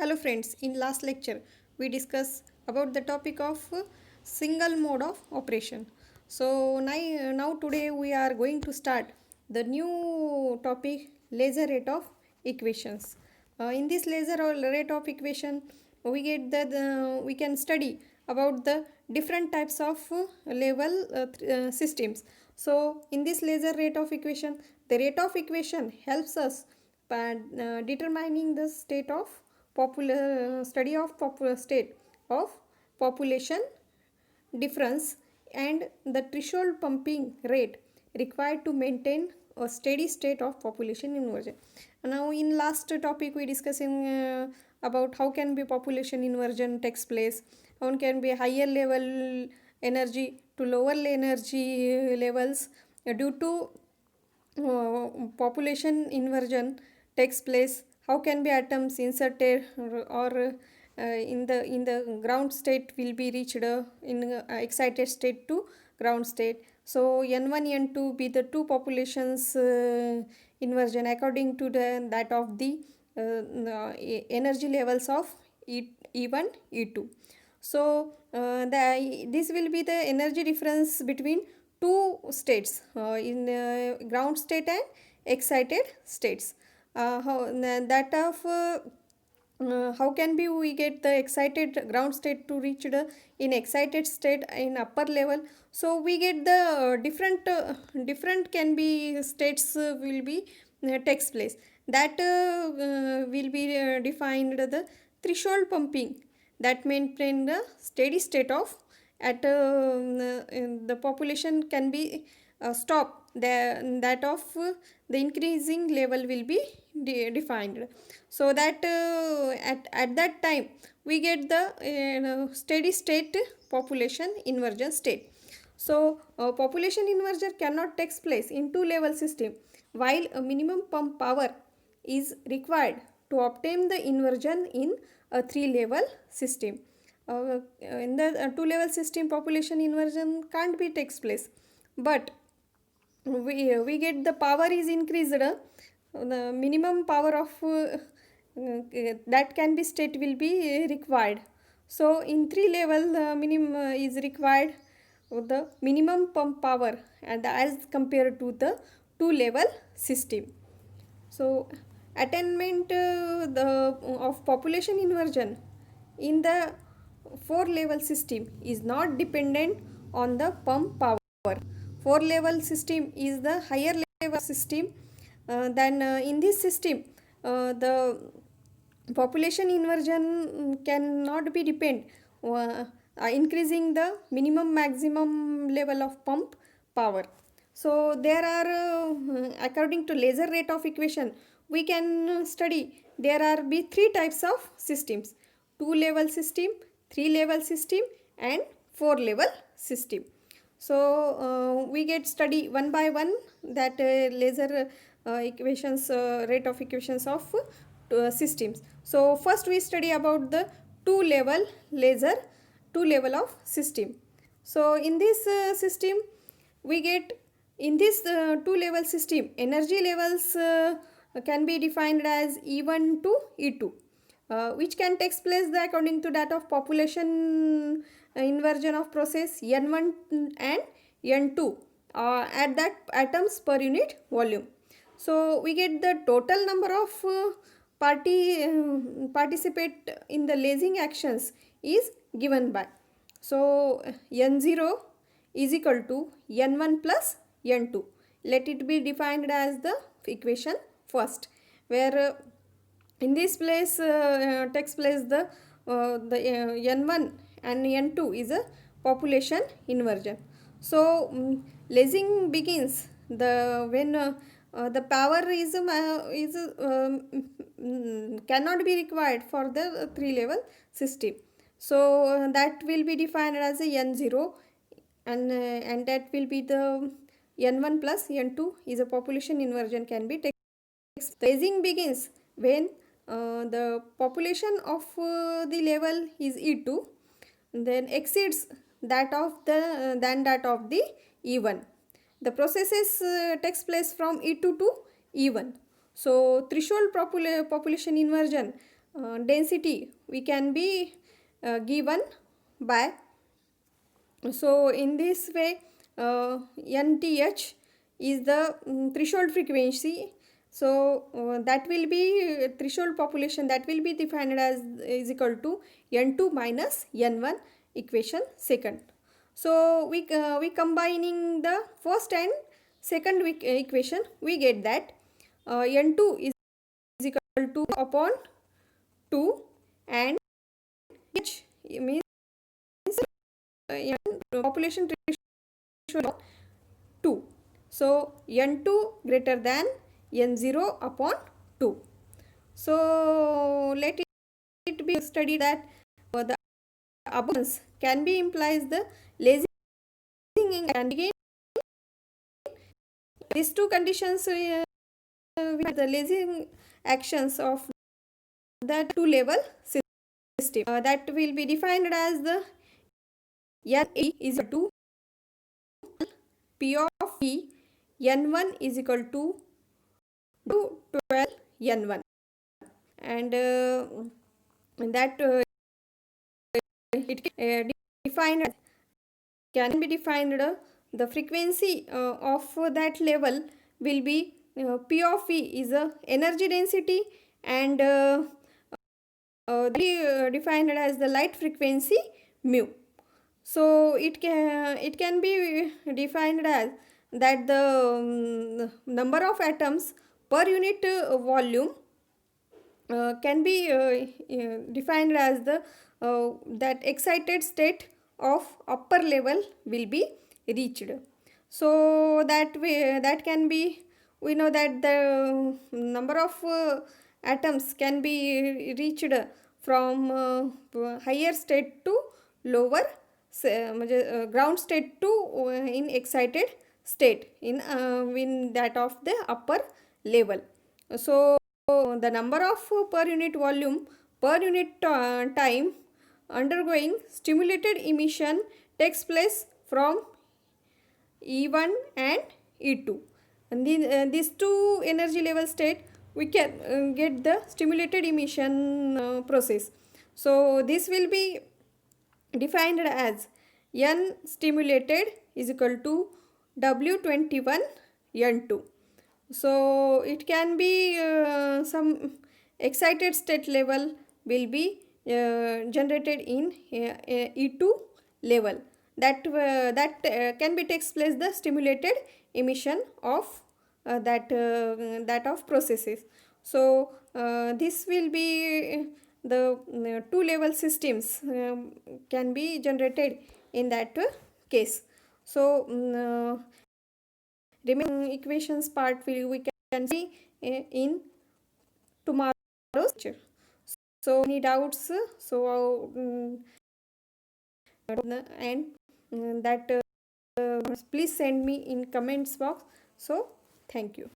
Hello friends, in last lecture we discussed about the topic of single mode of operation. Now today we are going to start the new topic laser rate of equations. In this laser or rate of equation we get we can study about the different types of level systems. So in this laser rate of equation, the rate of equation helps us by determining the state of study of popular state of population difference and the threshold pumping rate required to maintain a steady state of population inversion. Now in last topic we discussing about how can be population inversion takes place, how can be higher level energy to lower energy levels due to population inversion takes place, how can be atoms inserted or in the ground state will be reached in excited state to ground state. So n1 n2 be the two populations inversion according to that of the energy levels of E1 E2. So this will be the energy difference between two states in ground state and excited states. How can be we get the excited ground state to reach the in excited state in upper level. So we get the different can be states will be takes place that will be defined the threshold pumping that maintain the steady state of at the population can be stop that of the increasing level will be defined, so that at that time we get the steady state population inversion state. So population inversion cannot take place in two level system while a minimum pump power is required to obtain the inversion in a three level system. In the two level system population inversion can't be takes place, but we get the power is increased, the minimum power of that can be state will be required. So in three level minimum is required the minimum pump power and as compared to the two level system. So attainment of population inversion in the four level system is not dependent on the pump power. Four level system is the higher level system. Then in this system the population inversion cannot be depend increasing the minimum maximum level of pump power. So there are according to laser rate of equation we can study there are be three types of systems: two level system, three level system and four level system. So we get study one by one that laser equations rate of equations of systems. So first we study about the two level laser, two level of system. So in this system we get in this two level system energy levels can be defined as E1 to E2, which can take place according to that of population inversion of process N1 and N2 at that atoms per unit volume. So we get the total number of participate in the lasing actions is given by. So N0 is equal to N1 plus N2. Let it be defined as the equation first, where in this place takes place the N1 and N2 is a population inversion. So lasing begins the when the power is cannot be required for the three level system. So that will be defined as a N0 and that will be the N1 plus N2 is a population inversion can be taken. Lasing begins when the population of the level is E2 then exceeds that of the than that of the E1. The processes takes place from E2 to E1. So threshold population inversion density we can be given by, so in this way nth is the threshold frequency. So that will be threshold population, that will be defined as is equal to n2 minus n1 equation second. So we combining the first and second equation, we get that n2 is equal to upon 2 and h means population threshold 2. So n2 greater than n0 upon 2. So let it be studied that the abundance can be implies the lazy and again these two conditions with the lazy actions of that two level system that will be defined as the n is equal to p of e n1 is equal to 12 n1, and that it defined can be defined the frequency of that level will be p of e is a energy density, and defined as the light frequency mu. So it can be defined as that the number of atoms per unit volume can be defined as the that excited state of upper level will be reached. So that way that can be, we know that the number of atoms can be reached from higher state to lower ground state to in excited state in that of the upper level. So the number of per unit volume per unit time undergoing stimulated emission takes place from E1 and E2, and these two energy level state we can get the stimulated emission process. So this will be defined as N stimulated is equal to W21 N2. So it can be some excited state level will be generated in E2 level, that can be takes place the stimulated emission of that of processes. So this will be the two level systems can be generated in that case. So remaining equations part we can see in tomorrow's lecture. So any doubts, so and that please send me in comments box. So thank you.